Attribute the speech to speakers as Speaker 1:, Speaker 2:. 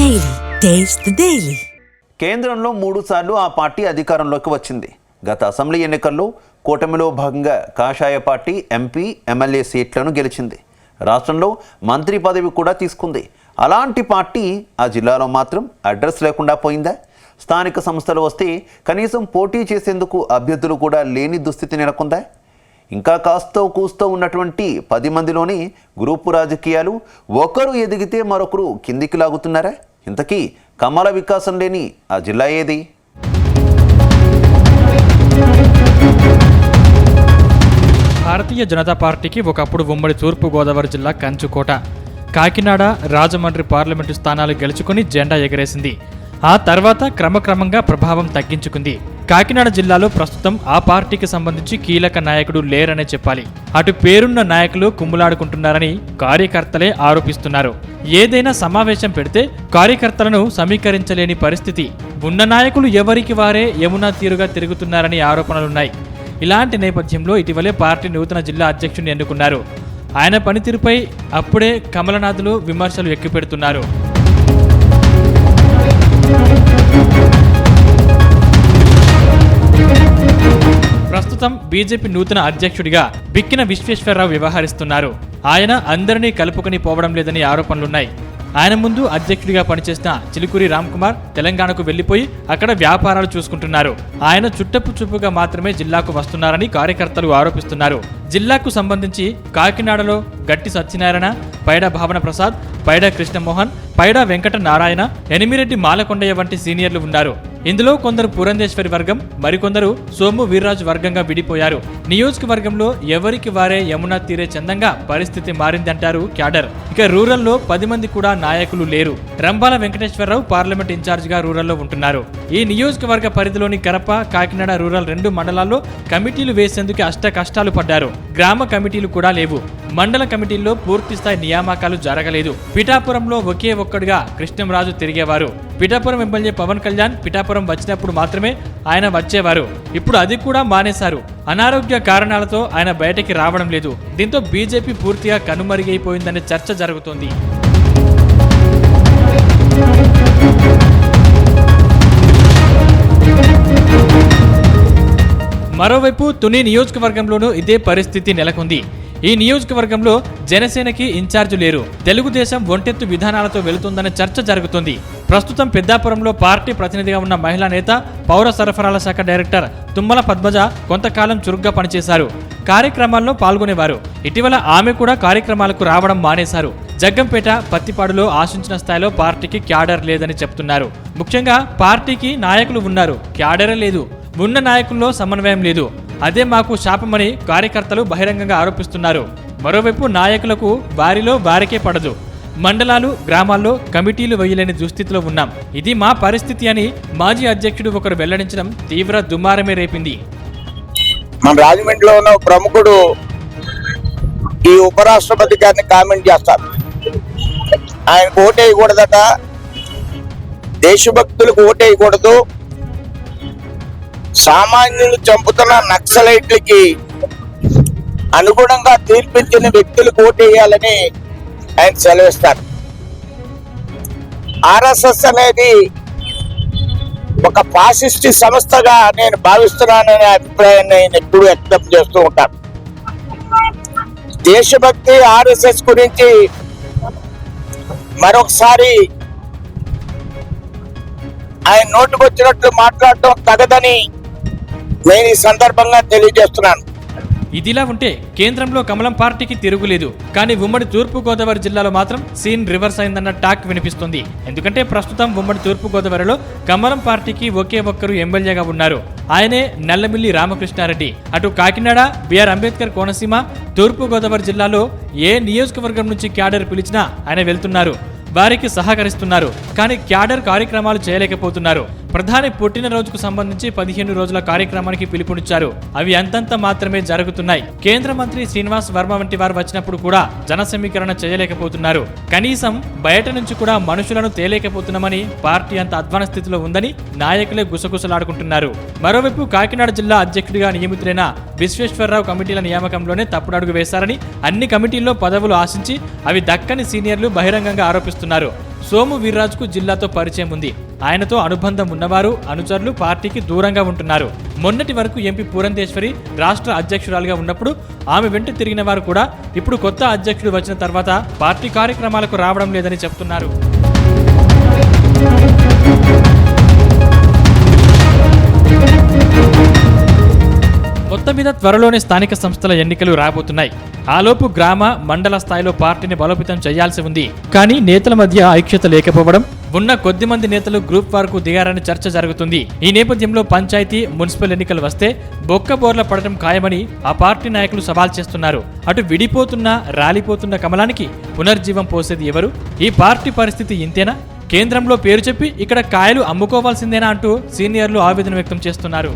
Speaker 1: Daily taste the daily.
Speaker 2: కేంద్రంలో 3 సార్లు ఆ పార్టీ అధికారంలోకి వచ్చింది. గత అసెంబ్లీ ఎన్నికల్లో కూటమిలో భాగంగా కాషాయ పార్టీ ఎంపీ ఎమ్మెల్యే సీట్లను గెలిచింది. రాష్ట్రంలో మంత్రి పదవి కూడా తీసుకుంది. అలాంటి పార్టీ ఆ జిల్లాలో మాత్రం అడ్రస్ లేకుండా పోయిందా? స్థానిక సంస్థలు వస్తే కనీసం పోటీ చేసేందుకు అభ్యర్థులు కూడా లేని దుస్థితి నెలకొందా? ఇంకా కాస్తో కూస్తో ఉన్నటువంటి 10 మందిలోని గ్రూపు రాజకీయాలు ఒకరు ఎదిగితే మరొకరు కిందికి లాగుతున్నారా? ఇంతకీ కమల వికాసం లేని ఆ జిల్లా ఏది?
Speaker 3: భారతీయ జనతా పార్టీకి ఒకప్పుడు ఉమ్మడి తూర్పుగోదావరి జిల్లా కంచుకోట, కాకినాడ, రాజమండ్రి పార్లమెంటు స్థానాలు గెలుచుకుని జెండా ఎగరేసింది. ఆ తర్వాత క్రమక్రమంగా ప్రభావం తగ్గించుకుంది. కాకినాడ జిల్లాలో ప్రస్తుతం ఆ పార్టీకి సంబంధించి కీలక నాయకుడు లేరనే చెప్పాలి. అటు పేరున్న నాయకులు కుమ్ములాడుకుంటున్నారని కార్యకర్తలే ఆరోపిస్తున్నారు. ఏదైనా సమావేశం పెడితే కార్యకర్తలను సమీకరించలేని పరిస్థితి. ఉన్న నాయకులు ఎవరికి వారే యమునా తీరుగా తిరుగుతున్నారని ఆరోపణలున్నాయి. ఇలాంటి నేపథ్యంలో ఇటీవలే పార్టీ నూతన జిల్లా అధ్యక్షుడిని ఎన్నుకున్నారు. ఆయన పనితీరుపై అప్పుడే కమలనాథులు విమర్శలు ఎక్కుపెడుతున్నారు. ప్రస్తుతం బీజేపీ నూతన అధ్యక్షుడిగా బిక్కిన విశ్వేశ్వరరావు వ్యవహరిస్తున్నారు. ఆయన అందరినీ కలుపుకొని పోవడం లేదని ఆరోపణలున్నాయి. ఆయన ముందు అధ్యక్షుడిగా పనిచేసిన చిలుకూరి రామ్కుమార్ తెలంగాణకు వెళ్లిపోయి అక్కడ వ్యాపారాలు చూసుకుంటున్నారు. ఆయన చుట్టపు చూపుగా మాత్రమే జిల్లాకు వస్తున్నారని కార్యకర్తలు ఆరోపిస్తున్నారు. జిల్లాకు సంబంధించి కాకినాడలో గట్టి సత్యనారాయణ, పైడా భావన ప్రసాద్, పైడా కృష్ణమోహన్, పైడా వెంకట నారాయణ, ఎనిమిరెడ్డి మాలకొండయ్య వంటి సీనియర్లు ఉన్నారు. ఇందులో కొందరు పురంధేశ్వరి వర్గం, మరికొందరు సోము వీర్రాజు వర్గంగా విడిపోయారు. నియోజకవర్గంలో ఎవరికి వారే యమునా తీరే చందంగా పరిస్థితి మారిందంటారు క్యాడర్. ఇక రూరల్లో 10 మంది కూడా నాయకులు లేరు. రంబాల వెంకటేశ్వరరావు పార్లమెంట్ ఇన్ఛార్జిగా రూరల్లో ఉంటున్నారు. ఈ నియోజకవర్గ పరిధిలోని కరప, కాకినాడ రూరల్ 2 మండలాల్లో కమిటీలు వేసేందుకు అష్ట కష్టాలు పడ్డారు. గ్రామ కమిటీలు కూడా లేవు. మండల కమిటీల్లో పూర్తిస్థాయి నియామకాలు జరగలేదు. పిఠాపురంలో ఒకే ఒక్కడుగా కృష్ణంరాజు తిరిగేవారు. పిఠాపురం ఎమ్మెల్యే పవన్ కళ్యాణ్ పిఠాపురం వచ్చినప్పుడు మాత్రమే ఆయన వచ్చేవారు. ఇప్పుడు అది కూడా మానేశారు. అనారోగ్య కారణాలతో ఆయన బయటికి రావడం లేదు. దీంతో బీజేపీ పూర్తిగా కనుమరుగైపోయిందనే చర్చ జరుగుతోంది. మరోవైపు తుని నియోజకవర్గంలోనూ ఇదే పరిస్థితి నెలకొంది. ఈ నియోజకవర్గంలో జనసేనకి ఇన్ఛార్జి లేరు. తెలుగుదేశం ఒంటెత్తు విధానాలతో వెళుతుందనే చర్చ జరుగుతోంది. ప్రస్తుతం పెద్దాపురంలో పార్టీ ప్రతినిధిగా ఉన్న మహిళా నేత, పౌర సరఫరాల శాఖ డైరెక్టర్ తుమ్మల పద్మజ కొంతకాలం చురుగ్గా పనిచేశారు. కార్యక్రమాల్లో పాల్గొనేవారు. ఇటీవల ఆమె కూడా కార్యక్రమాలకు రావడం మానేశారు. జగ్గంపేట, పత్తిపాడులో ఆశించిన స్థాయిలో పార్టీకి క్యాడర్ లేదని చెప్తున్నారు. ముఖ్యంగా పార్టీకి నాయకులు ఉన్నారు, క్యాడరే లేదు. ఉన్న నాయకుల్లో సమన్వయం లేదు. అదే మాకు శాపమని కార్యకర్తలు బహిరంగంగా ఆరోపిస్తున్నారు. మరోవైపు నాయకులకు వారిలో వారికే పడదు. మండలాలు, గ్రామాల్లో కమిటీలు వేయలేని దుస్థితిలో ఉన్నాం. ఇది మా పరిస్థితి అని మాజీ అధ్యక్షుడు ఒకరు వెల్లడించడం తీవ్ర దుమారమే రేపింది.
Speaker 4: మన రాజమండ్రిలో ఉన్న ప్రముఖుడు ఈ ఉపరాష్ట్రపతి గారిని కామెంట్ చేస్తారు. ఆయనకు ఓటేయకూడదట, దేశభక్తులకు ఓటేయకూడదు, సామాన్యులు చంపుతున్న నక్సలైట్లకి అనుగుణంగా తీర్పిచ్చిన వ్యక్తులకు ఓటేయాలని ఆయన సెలవిస్తారు. ఆర్ఎస్ఎస్ అనేది ఒక ఫాసిస్ట్ సంస్థగా నేను భావిస్తున్నాననే అభిప్రాయాన్ని ఆయన ఎప్పుడు వ్యక్తం చేస్తూ ఉంటాను. దేశభక్తి, ఆర్ఎస్ఎస్ గురించి మరొకసారి ఆయన నోటుకొచ్చినట్లు మాట్లాడటం తగదని నేను ఈ సందర్భంగా తెలియజేస్తున్నాను.
Speaker 3: ఇదిలా ఉంటే కేంద్రంలో కమలం పార్టీకి తిరుగులేదు. కానీ ఉమ్మడి తూర్పుగోదావరి జిల్లాలో మాత్రం సీన్ రివర్స్ అయిందన్న టాక్ వినిపిస్తుంది. ఎందుకంటే ప్రస్తుతం ఉమ్మడి తూర్పుగోదావరిలో కమలం పార్టీకి ఒకే ఒక్కరు ఎమ్మెల్యేగా ఉన్నారు. ఆయనే నల్లమిల్లి రామకృష్ణారెడ్డి. అటు కాకినాడ, బిఆర్ అంబేద్కర్ కోనసీమ, తూర్పుగోదావరి జిల్లాలో ఏ నియోజకవర్గం నుంచి క్యాడర్ పిలిచినా ఆయన వెళ్తున్నారు, వారికి సహకరిస్తున్నారు. కానీ క్యాడర్ కార్యక్రమాలు చేయలేకపోతున్నారు. ప్రధాని పుట్టినరోజుకు సంబంధించి 15 రోజుల కార్యక్రమానికి పిలుపునిచ్చారు. అవి అంతంత మాత్రమే జరుగుతున్నాయి. కేంద్ర మంత్రి శ్రీనివాస్ వర్మ వంటి వారు వచ్చినప్పుడు కూడా జన సమీకరణ చేయలేకపోతున్నారు. కనీసం బయట నుంచి కూడా మనుషులను తేలేకపోతున్నామని పార్టీ అంత అధ్వాన స్థితిలో ఉందని నాయకులే గుసగుసలాడుకుంటున్నారు. మరోవైపు కాకినాడ జిల్లా అధ్యక్షుడిగా నియమితులైన విశ్వేశ్వరరావు కమిటీల నియామకంలోనే తప్పుడడుగు వేశారని, అన్ని కమిటీల్లో పదవులు ఆశించి అవి దక్కని సీనియర్లు బహిరంగంగా ఆరోపిస్తున్నారు. సోము వీర్రాజుకు జిల్లాతో పరిచయం ఉంది. ఆయనతో అనుబంధం ఉన్నవారు, అనుచరులు పార్టీకి దూరంగా ఉంటున్నారు. మొన్నటి వరకు ఎంపీ పురంధేశ్వరి రాష్ట్ర అధ్యక్షురాలుగా ఉన్నప్పుడు ఆమె వెంట తిరిగిన వారు కూడా ఇప్పుడు కొత్త అధ్యక్షుడు వచ్చిన తర్వాత పార్టీ కార్యక్రమాలకు రావడం లేదని చెప్తున్నారు. మొత్తం మీద త్వరలోనే స్థానిక సంస్థల ఎన్నికలు రాబోతున్నాయి. ఆలోపు గ్రామ, మండల స్థాయిలో పార్టీని బలోపేతం చేయాల్సి ఉంది. కానీ నేతల మధ్య ఐక్యత లేకపోవడం, ఉన్న కొద్ది మంది నేతలు గ్రూప్ వార్కు దిగారని చర్చ జరుగుతుంది. ఈ నేపథ్యంలో పంచాయతీ, మున్సిపల్ ఎన్నికలు వస్తే బొక్కబోర్ల పడటం ఖాయమని ఆ పార్టీ నాయకులు సవాల్ చేస్తున్నారు. అటు విడిపోతున్న, రాలిపోతున్న కమలానికి పునర్జీవం పోసేది ఎవరు? ఈ పార్టీ పరిస్థితి ఇంతేనా? కేంద్రంలో పేరు చెప్పి ఇక్కడ కాయలు అమ్ముకోవాల్సిందేనా అంటూ సీనియర్లు ఆవేదన వ్యక్తం చేస్తున్నారు.